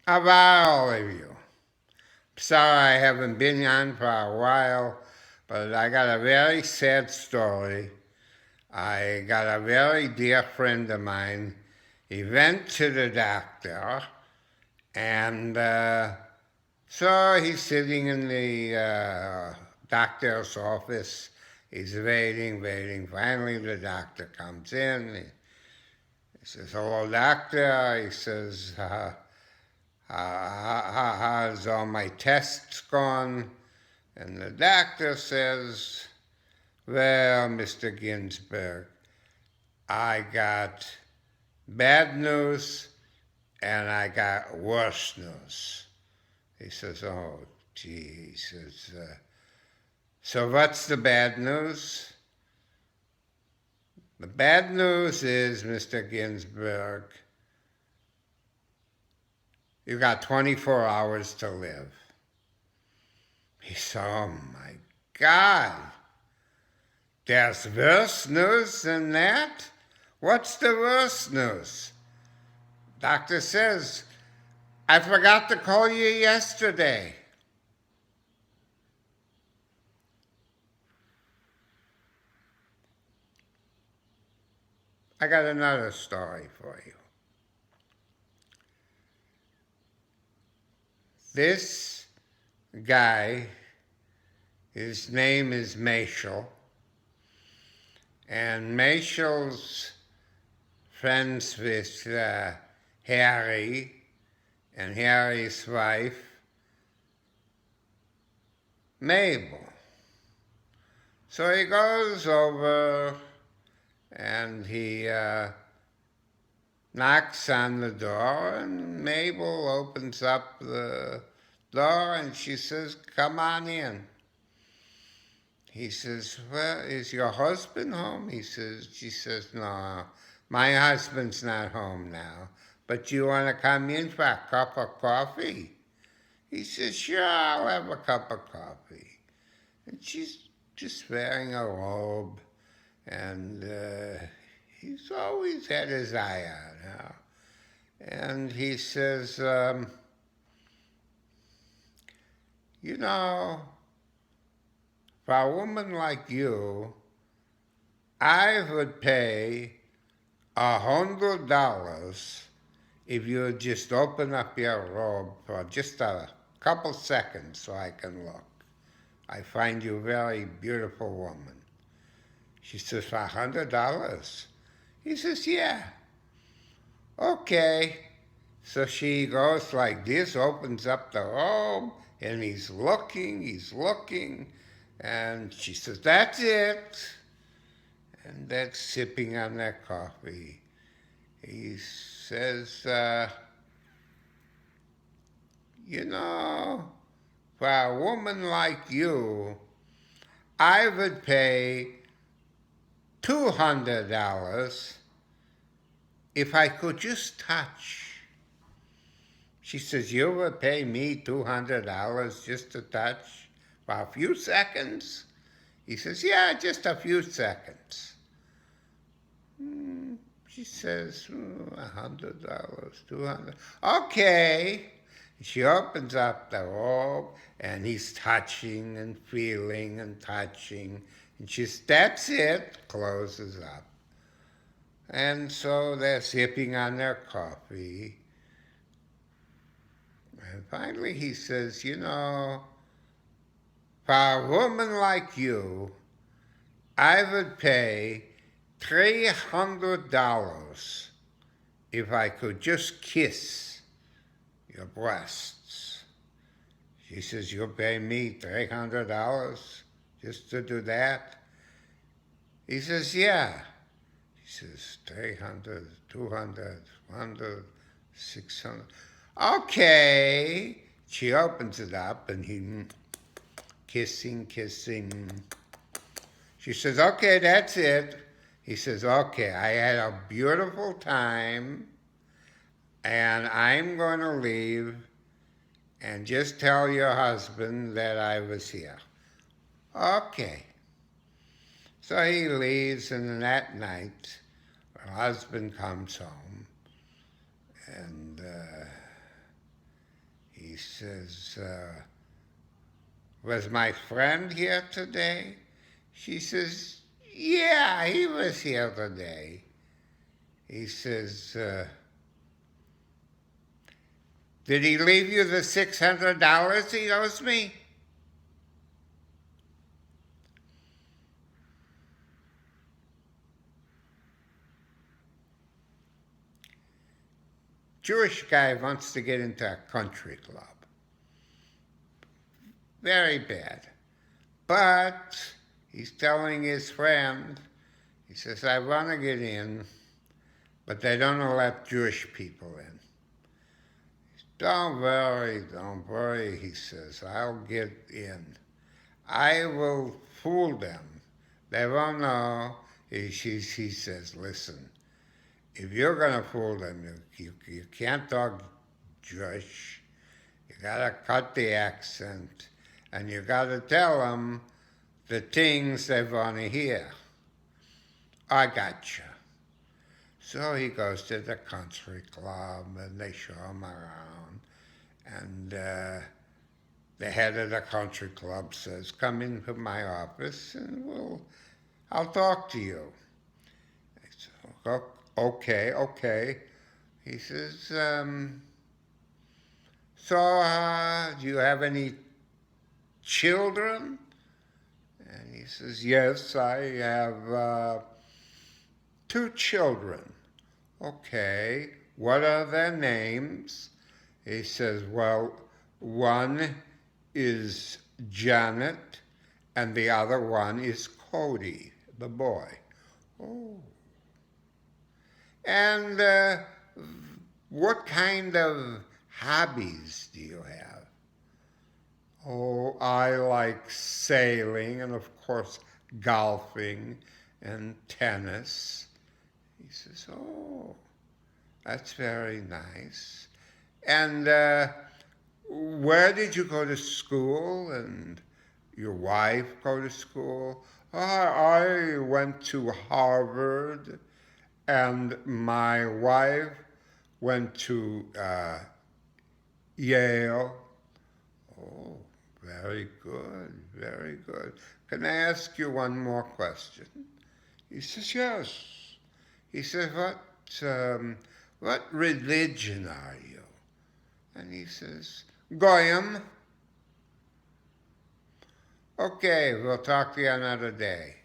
How about all of you? Sorry I haven't been on for a while, but I got a very sad story. I got a very dear friend of mine. He went to the doctor, and so he's sitting in the doctor's office. He's waiting. Finally, the doctor comes in. He says, "Hello, doctor." He says, how's all my tests gone? And the doctor says, well, Mr. Ginsberg, I got bad news and I got worse news. He says, oh, gee. He says, so what's the bad news? The bad news is, Mr. Ginsberg, you got 24 hours to live. He said, oh my God. There's worse news than that? What's the worst news? Doctor says, I forgot to call you yesterday. I got another story for you. This guy, his name is Mashel, and Mashel's friends with Harry and Harry's wife, Mabel. So he goes over and he knocks on the door, and Mabel opens up the door and she says, come on in. He says, well, is your husband home? She says, no, my husband's not home now, but you want to come in for a cup of coffee? He says, sure, I'll have a cup of coffee. And she's just wearing a robe, and he's always had his eye on her. And he says, you know, for a woman like you, I would pay $100 if you would just open up your robe for just a couple seconds so I can look. I find you a very beautiful woman. She says, for $100? He says, yeah. Okay. So she goes like this, opens up the robe, and he's looking, and she says, that's it. And that's sipping on that coffee. He says, you know, for a woman like you, I would pay $200 if I could just touch. She says, you would pay me $200 just to touch for a few seconds? He says, yeah, just a few seconds. She says, $100, $200. Okay. She opens up the robe, and he's touching and feeling and touching. And she says, that's it, closes up. And so they're sipping on their coffee. And finally he says, you know, for a woman like you, I would pay $300 if I could just kiss your breasts. She says, you'll pay me $300 just to do that? He says, yeah. He says, 300, 200, 100, 600. Okay. She opens it up, and he kissing. She says, okay, that's it. He says, okay, I had a beautiful time, and I'm going to leave, and just tell your husband that I was here. Okay. So he leaves, and that night, her husband comes home, and He says, was my friend here today? She says, yeah, he was here today. He says, did he leave you the $600 he owes me? Jewish guy wants to get into a country club. Very bad. But he's telling his friend, he says, I want to get in, but they don't let Jewish people in. Don't worry, he says, I'll get in. I will fool them. They won't know. He says, listen, if you're going to fool them, you can't talk Jewish. You got to cut the accent, and you got to tell them the things they want to hear. I gotcha. So he goes to the country club, and they show him around. And the head of the country club says, come into my office, and I'll talk to you. I said, okay. He says, so do you have any children? And he says, yes, I have 2 children. Okay, what are their names? He says, well, one is Janet and the other one is Cody, the boy. Oh. And what kind of hobbies do you have? Oh, I like sailing and, of course, golfing and tennis. He says, oh, that's very nice. And where did you go to school? And your wife go to school? I went to Harvard, and my wife went to Yale. Oh, very good. Can I ask you one more question? He says, yes. He says, what religion are you? And he says, Goyim. Okay, we'll talk to you another day.